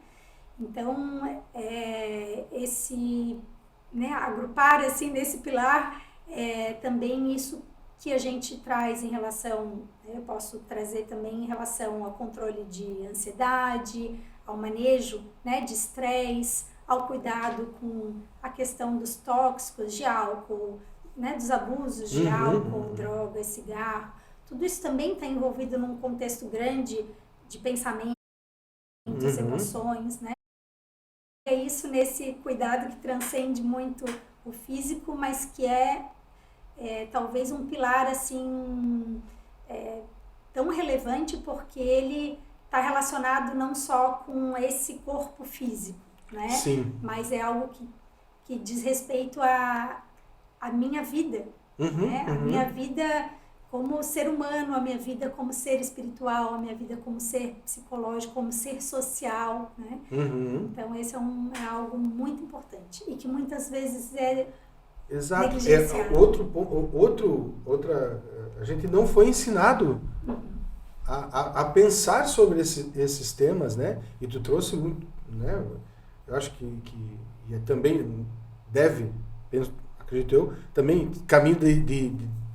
Então, agrupar assim nesse pilar também isso que a gente traz em relação, eu posso trazer também em relação ao controle de ansiedade, ao manejo, né, de estresse, ao cuidado com a questão dos tóxicos de álcool, né, dos abusos de álcool, drogas, cigarro. Tudo isso também está envolvido num contexto grande de pensamentos, emoções, né? É isso nesse cuidado que transcende muito o físico, mas que talvez um pilar assim tão relevante porque ele está relacionado não só com esse corpo físico, né? Sim. Mas é algo que diz respeito à minha vida, né? A minha vida como ser humano, a minha vida como ser espiritual, a minha vida como ser psicológico, como ser social, né? Então esse é algo muito importante e que muitas vezes Exato. negligenciado. A gente não foi ensinado a pensar sobre esses temas, né? E tu trouxe muito, né? Eu acho que também deve, acredito eu, também caminho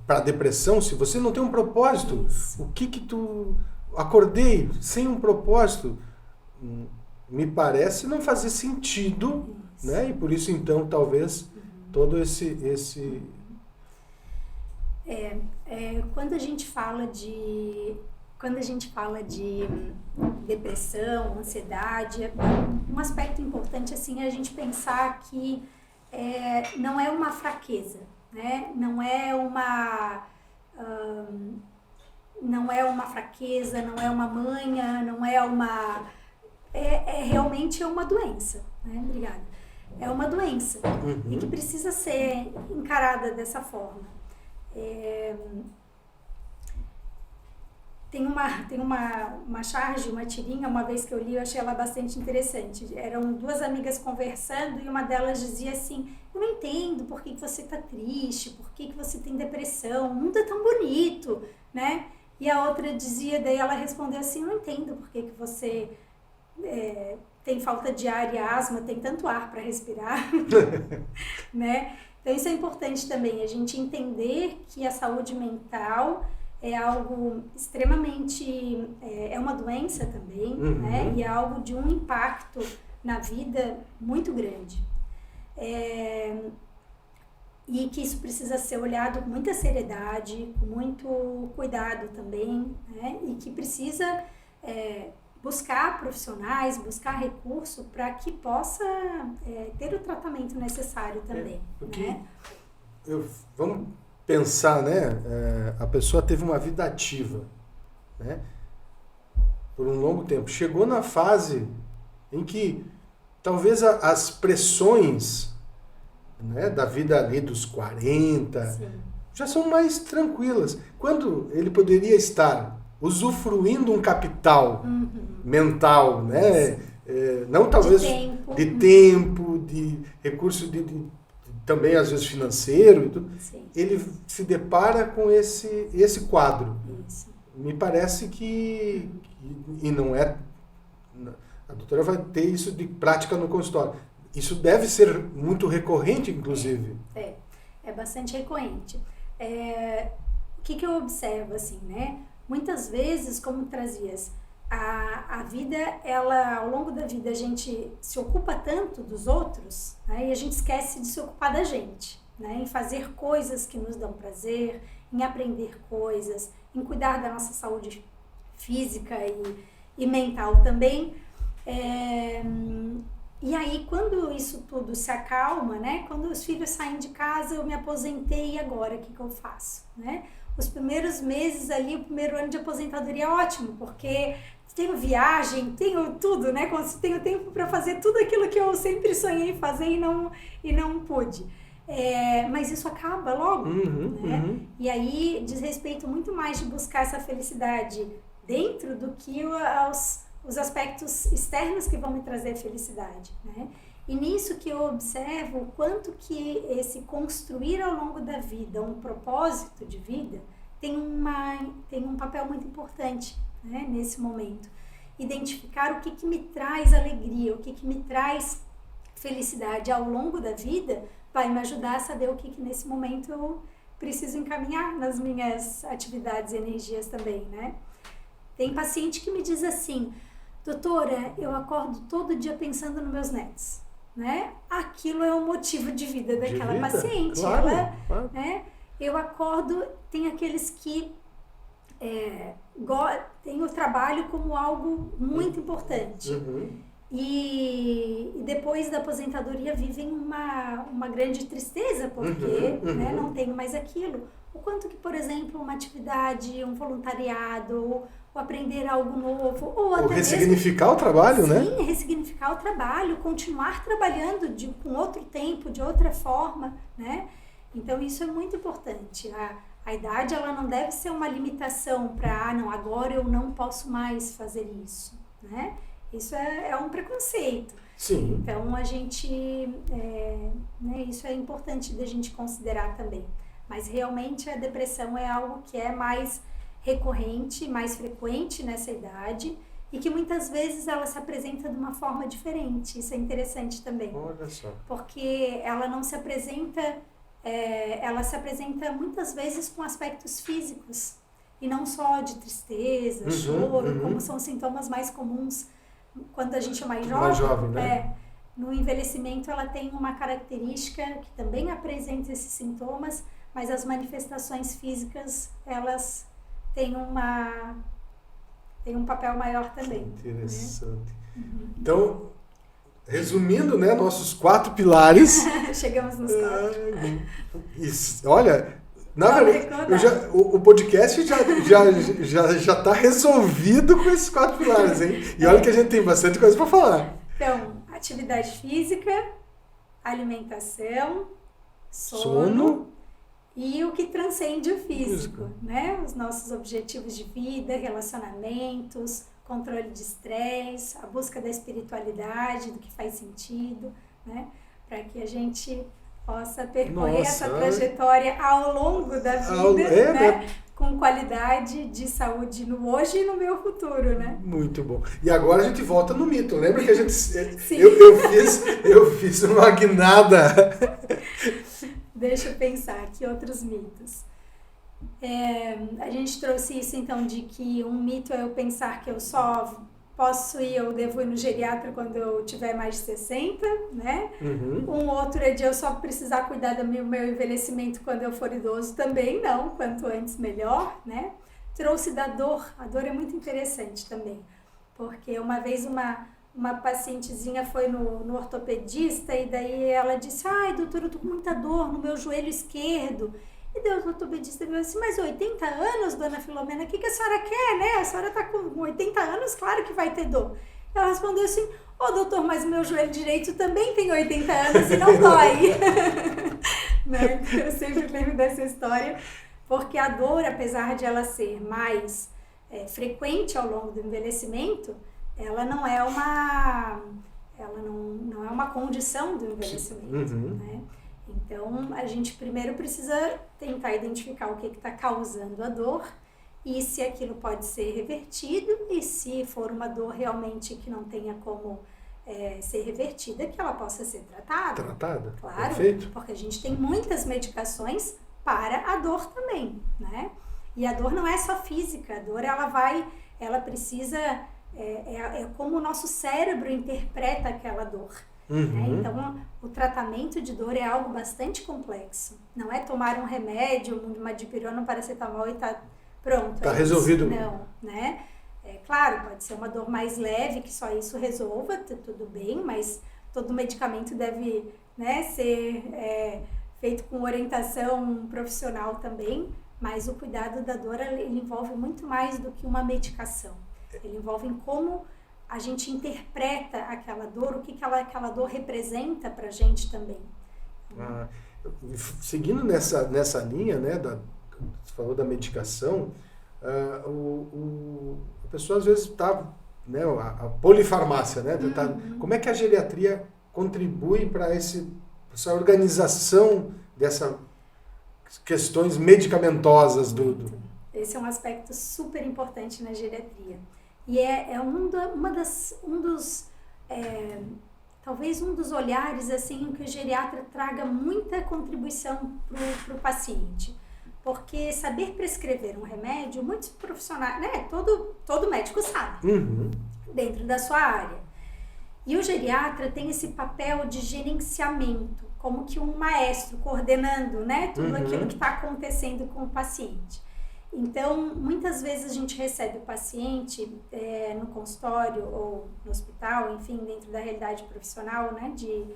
para a depressão. Se você não tem um propósito, o que tu acordei sem um propósito, me parece não fazer sentido, né? E por isso então talvez todo esse quando a gente fala de depressão, ansiedade, um aspecto importante assim é a gente pensar que não é uma fraqueza, né? Não é uma fraqueza, não é uma manha, não é uma... realmente uma doença, né? Obrigada. É uma doença e que precisa ser encarada dessa forma. Tem uma charge, uma tirinha, uma vez que eu li, eu achei ela bastante interessante. Eram duas amigas conversando e uma delas dizia assim: eu não entendo por que você está triste, por que você tem depressão, o mundo é tão bonito, né? E a outra dizia, daí ela respondeu assim: eu não entendo por que você tem falta de ar e asma, tem tanto ar para respirar, né? Então isso é importante também, a gente entender que a saúde mental é algo extremamente, é uma doença também, né? E é algo de um impacto na vida muito grande. E que isso precisa ser olhado com muita seriedade, com muito cuidado também, né? E que precisa buscar profissionais, buscar recurso para que possa ter o tratamento necessário também. Porque né? Vamos pensar, né? A pessoa teve uma vida ativa, né? Por um longo tempo. Chegou na fase em que talvez as pressões, né, da vida ali dos 40 Sim. já são mais tranquilas. Quando ele poderia estar usufruindo um capital mental, né? Não talvez de tempo, de recurso também às vezes financeiro, e tudo. Ele se depara com esse quadro. Isso. Me parece que e não é, a doutora vai ter isso de prática no consultório. Isso deve ser muito recorrente, inclusive. É bastante recorrente. O que eu observo, assim, né? Muitas vezes, como trazias, a vida, ao longo da vida, a gente se ocupa tanto dos outros, né? E a gente esquece de se ocupar da gente, né? Em fazer coisas que nos dão prazer, em aprender coisas, em cuidar da nossa saúde física e mental também. E aí, quando isso tudo se acalma, né? Quando os filhos saem de casa, eu me aposentei, e agora o que eu faço, né? Os primeiros meses ali, o primeiro ano de aposentadoria é ótimo, porque tenho viagem, tenho tudo, né? Tenho tempo para fazer tudo aquilo que eu sempre sonhei fazer e não pude. Mas isso acaba logo, né? E aí diz respeito muito mais de buscar essa felicidade dentro do que os aspectos externos que vão me trazer felicidade, né? E nisso que eu observo o quanto que esse construir ao longo da vida um propósito de vida tem um papel muito importante, né, nesse momento. Identificar o que me traz alegria, o que me traz felicidade ao longo da vida vai me ajudar a saber o que nesse momento eu preciso encaminhar nas minhas atividades e energias também, né? Tem paciente que me diz assim: doutora, eu acordo todo dia pensando nos meus netos, né? Aquilo é o motivo de vida daquela paciente. Claro, claro. Né? Eu acordo, tem aqueles que têm o trabalho como algo muito importante. E depois da aposentadoria vivem uma grande tristeza, porque né, não tem mais aquilo. O quanto que, por exemplo, uma atividade, um voluntariado, ou aprender algo novo, ou até ressignificar mesmo, o trabalho, né? Sim, ressignificar o trabalho, continuar trabalhando com outro tempo, de outra forma, né? Então isso é muito importante. A idade, ela não deve ser uma limitação para, não, agora eu não posso mais fazer isso, né? Isso é um preconceito. Sim. Então a gente, né, isso é importante da gente considerar também. Mas realmente a depressão é algo que é mais recorrente, mais frequente nessa idade e que muitas vezes ela se apresenta de uma forma diferente. Isso é interessante também. Olha só. Porque ela não se apresenta, ela se apresenta muitas vezes com aspectos físicos e não só de tristeza, choro, como são sintomas mais comuns quando a gente é mais jovem. Mais jovem, né? No envelhecimento ela tem uma característica que também apresenta esses sintomas, mas as manifestações físicas, elas têm um papel maior também. Interessante. Né? Então, resumindo, né, nossos 4 pilares. Chegamos nos 4. Olha, na verdade, o podcast já está resolvido com esses 4 pilares, hein? E olha que a gente tem bastante coisa para falar. Então, atividade física, alimentação, sono e o que transcende o físico, né? Os nossos objetivos de vida, relacionamentos, controle de estresse, a busca da espiritualidade, do que faz sentido, né? Para que a gente possa percorrer essa trajetória ao longo da vida, né? Com qualidade de saúde no hoje e no meu futuro, né? Muito bom. E agora a gente volta no mito. Lembra que a gente... Sim. Eu fiz uma guinada. Deixa eu pensar aqui outros mitos. A gente trouxe isso, então, de que um mito é eu pensar que eu só posso ir, eu devo ir no geriatra quando eu tiver mais de 60, né? Um outro é de eu só precisar cuidar do meu envelhecimento quando eu for idoso também, não, quanto antes melhor, né? Trouxe da dor, a dor é muito interessante também, porque uma vez uma pacientezinha foi no ortopedista e daí ela disse, ai doutora, eu tô com muita dor no meu joelho esquerdo. E daí o ortopedista falou assim, mas 80 anos, dona Filomena, o que a senhora quer, né? A senhora tá com 80 anos, claro que vai ter dor. Ela respondeu assim, doutor, mas o meu joelho direito também tem 80 anos e não dói. Né? Eu sempre lembro dessa história, porque a dor, apesar de ela ser mais frequente ao longo do envelhecimento, ela não é uma condição do envelhecimento, né? Então, a gente primeiro precisa tentar identificar o que está causando a dor e se aquilo pode ser revertido e se for uma dor realmente que não tenha como ser revertida, que ela possa ser tratada. Tratada? Claro, perfeito. porque a gente tem muitas medicações para a dor também, né? E a dor não é só física, a dor ela precisa, como o nosso cérebro interpreta aquela dor. Né? Então, o tratamento de dor é algo bastante complexo. Não é tomar um remédio, uma dipirona, um paracetamol e tá pronto. Tá resolvido. Não, né? Claro, pode ser uma dor mais leve, que só isso resolva, tudo bem, mas todo medicamento deve, né, ser feito com orientação profissional também, mas o cuidado da dor, ele envolve muito mais do que uma medicação. Ele envolve em como a gente interpreta aquela dor, o que aquela dor representa pra gente também. Seguindo nessa linha, né, você falou da medicação, a pessoa às vezes está, né, a polifarmácia, né, como é que a geriatria contribui para essa organização dessas questões medicamentosas Esse é um aspecto super importante na geriatria. E talvez um dos olhares assim que o geriatra traga muita contribuição para o paciente. Porque saber prescrever um remédio, muitos profissionais, né, todo médico sabe, dentro da sua área. E o geriatra tem esse papel de gerenciamento, como que um maestro coordenando, né, tudo aquilo que está acontecendo com o paciente. Então, muitas vezes a gente recebe o paciente no consultório ou no hospital, enfim, dentro da realidade profissional, né, de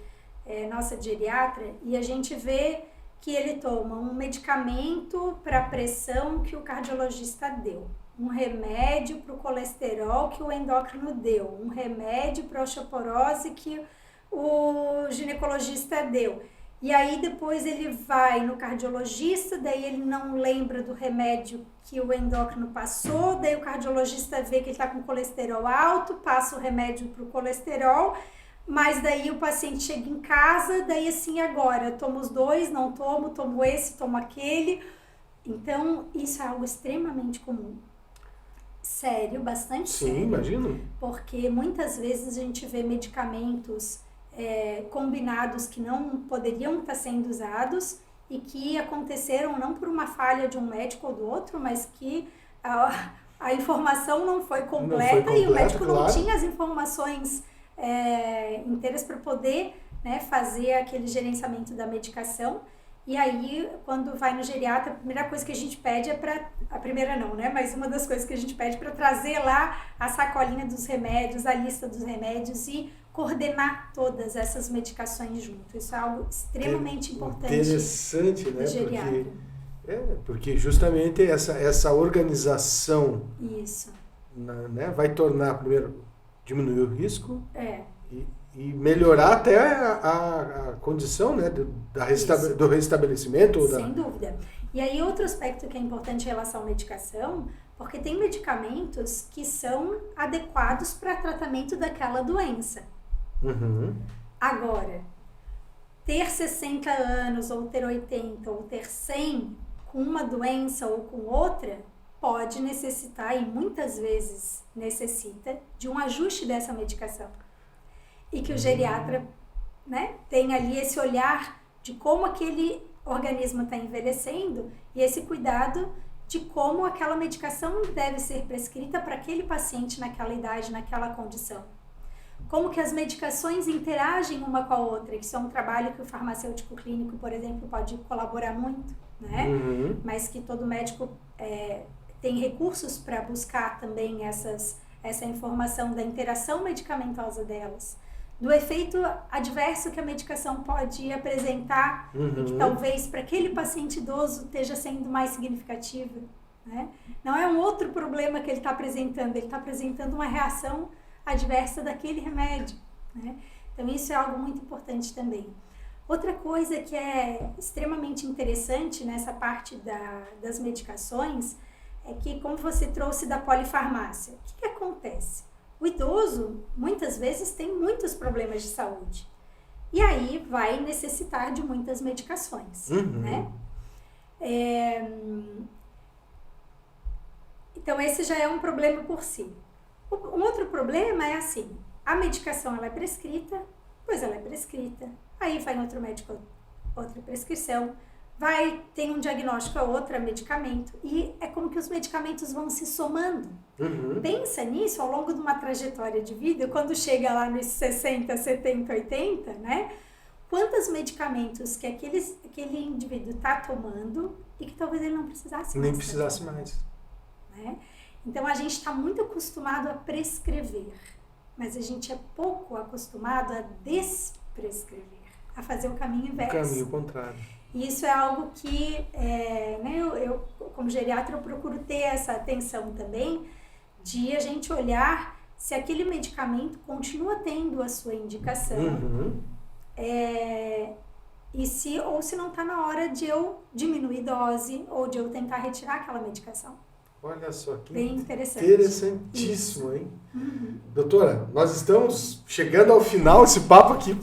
geriatra, e a gente vê que ele toma um medicamento para a pressão que o cardiologista deu, um remédio para o colesterol que o endócrino deu, um remédio para a osteoporose que o ginecologista deu. E aí depois ele vai no cardiologista, daí ele não lembra do remédio que o endócrino passou, daí o cardiologista vê que ele está com colesterol alto, passa o remédio para o colesterol, mas daí o paciente chega em casa, daí assim, agora, eu tomo os dois, não tomo esse, tomo aquele. Então, isso é algo extremamente comum. Sério, bastante sério. Sim, imagino. Porque muitas vezes a gente vê medicamentos combinados que não poderiam estar sendo usados e que aconteceram não por uma falha de um médico ou do outro, mas que a informação não foi completa e o médico não tinha as informações inteiras para poder, né, fazer aquele gerenciamento da medicação. E aí, quando vai no geriatra, a primeira coisa que a gente pede a primeira não, né? Mas uma das coisas que a gente pede para trazer lá a sacolinha dos remédios, a lista dos remédios e coordenar todas essas medicações junto. Isso é algo extremamente importante. Interessante, né? Porque justamente essa organização né, vai tornar, primeiro, diminuir o risco e melhorar até a condição, né, do restabelecimento. Sem dúvida. E aí outro aspecto que é importante em relação à medicação, porque tem medicamentos que são adequados para tratamento daquela doença. Agora, ter 60 anos, ou ter 80, ou ter 100, com uma doença ou com outra, pode necessitar, e muitas vezes necessita, de um ajuste dessa medicação. E que o geriatra, né, tem ali esse olhar de como organismo está envelhecendo e esse cuidado de como aquela medicação deve ser prescrita para aquele paciente naquela idade, naquela condição. Como que as medicações interagem uma com a outra, que isso é um trabalho que o farmacêutico clínico, por exemplo, pode colaborar muito, né? Mas que todo médico tem recursos para buscar também essa informação da interação medicamentosa delas, do efeito adverso que a medicação pode apresentar e que talvez para aquele paciente idoso esteja sendo mais significativo, né? Não é um outro problema que ele está apresentando, ele está apresentando uma reação adversa daquele remédio, né? Então isso é algo muito importante também. Outra coisa que é extremamente interessante nessa parte das medicações é que, como você trouxe da polifarmácia, o que acontece? O idoso, muitas vezes, tem muitos problemas de saúde. E aí vai necessitar de muitas medicações, né? Então, esse já é um problema por si. Um outro problema é assim, a medicação ela é prescrita, pois ela é prescrita. Aí vai outro médico, outra prescrição. Tem um diagnóstico, outro medicamento, e é como que os medicamentos vão se somando. Pensa nisso ao longo de uma trajetória de vida, quando chega lá nos 60, 70, 80, né? Quantos medicamentos que aquele indivíduo está tomando e que talvez ele não precisasse mais. Nem precisasse mais. Né? Então, a gente está muito acostumado a prescrever, mas a gente é pouco acostumado a desprescrever, a fazer o caminho inverso. O caminho contrário. E isso é algo que, né, eu, como geriatra, eu procuro ter essa atenção também, de a gente olhar se aquele medicamento continua tendo a sua indicação, ou se não está na hora de eu diminuir dose ou de eu tentar retirar aquela medicação. Olha só, que bem interessante. Interessantíssimo, hein? Doutora, nós estamos chegando ao final desse papo aqui.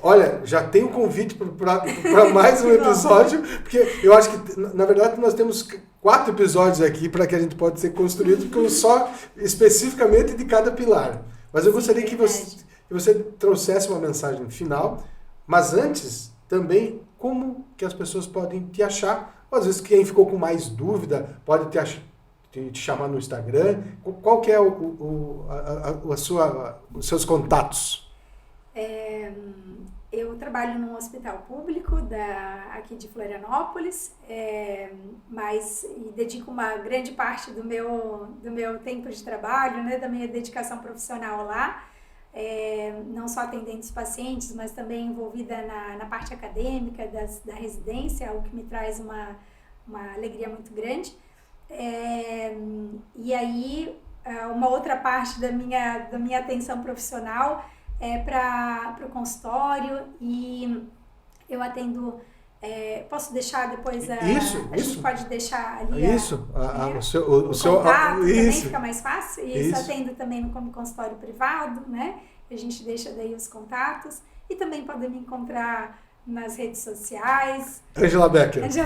Olha, já tem um convite para mais um episódio, porque eu acho que, na verdade, nós temos 4 episódios aqui para que a gente pode ser construído com só especificamente de cada pilar. Mas eu gostaria que você trouxesse uma mensagem final, mas antes, também, como que as pessoas podem te achar? Ou, às vezes, quem ficou com mais dúvida pode te chamar no Instagram. Qual que é os seus contatos? Eu trabalho num hospital público aqui de Florianópolis, e dedico uma grande parte do meu tempo de trabalho, né, da minha dedicação profissional lá, não só atendendo os pacientes, mas também envolvida na parte acadêmica da residência, algo que me traz uma alegria muito grande. E aí, uma outra parte da minha atenção profissional para o consultório, e eu atendo. Posso deixar depois a gente pode deixar ali o contato, também fica mais fácil. Isso atendo também como consultório privado, né? A gente deixa daí os contatos, e também podem me encontrar nas redes sociais. Angela Becker, isso.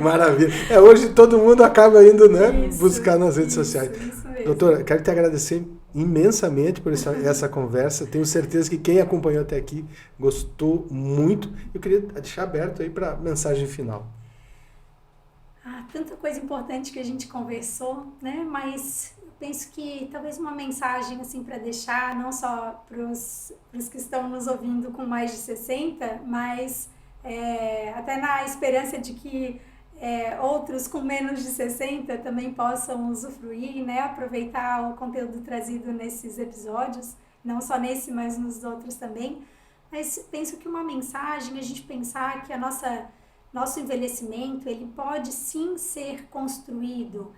Maravilha. Hoje todo mundo acaba indo, né, buscar nas redes sociais. Isso mesmo. Doutora, quero te agradecer imensamente por essa conversa. Tenho certeza que quem acompanhou até aqui gostou muito. Eu queria deixar aberto aí para a mensagem final. Tanta coisa importante que a gente conversou, né? Mas eu penso que talvez uma mensagem assim para deixar, não só para os que estão nos ouvindo com mais de 60, mas até na esperança de que outros com menos de 60 também possam usufruir, né? Aproveitar o conteúdo trazido nesses episódios, não só nesse, mas nos outros também. Mas penso que uma mensagem, a gente pensar que nosso envelhecimento, ele pode sim ser construído,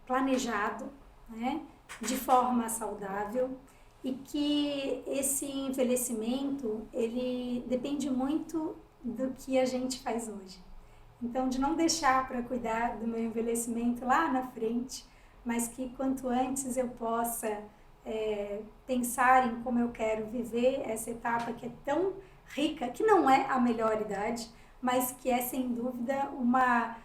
planejado, né? De forma saudável, e que esse envelhecimento, ele depende muito do que a gente faz hoje. Então, de não deixar para cuidar do meu envelhecimento lá na frente, mas que quanto antes eu possa pensar em como eu quero viver essa etapa que é tão rica, que não é a melhor idade, mas que é sem dúvida uma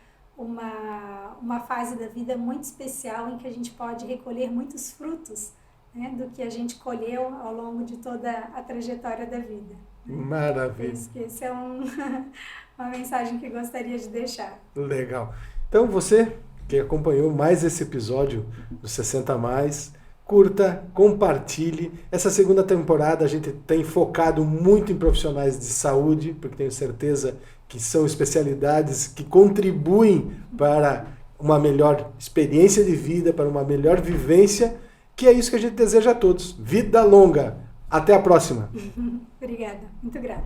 fase da vida muito especial, em que a gente pode recolher muitos frutos, né, do que a gente colheu ao longo de toda a trajetória da vida. Maravilha. Esse é uma mensagem que gostaria de deixar. Legal. Então você que acompanhou mais esse episódio do 60 Mais, curta, compartilhe. Essa segunda temporada a gente tem focado muito em profissionais de saúde, porque tenho certeza que são especialidades que contribuem para uma melhor experiência de vida, para uma melhor vivência, que é isso que a gente deseja a todos. Vida longa. Até a próxima. Obrigada. Muito grata.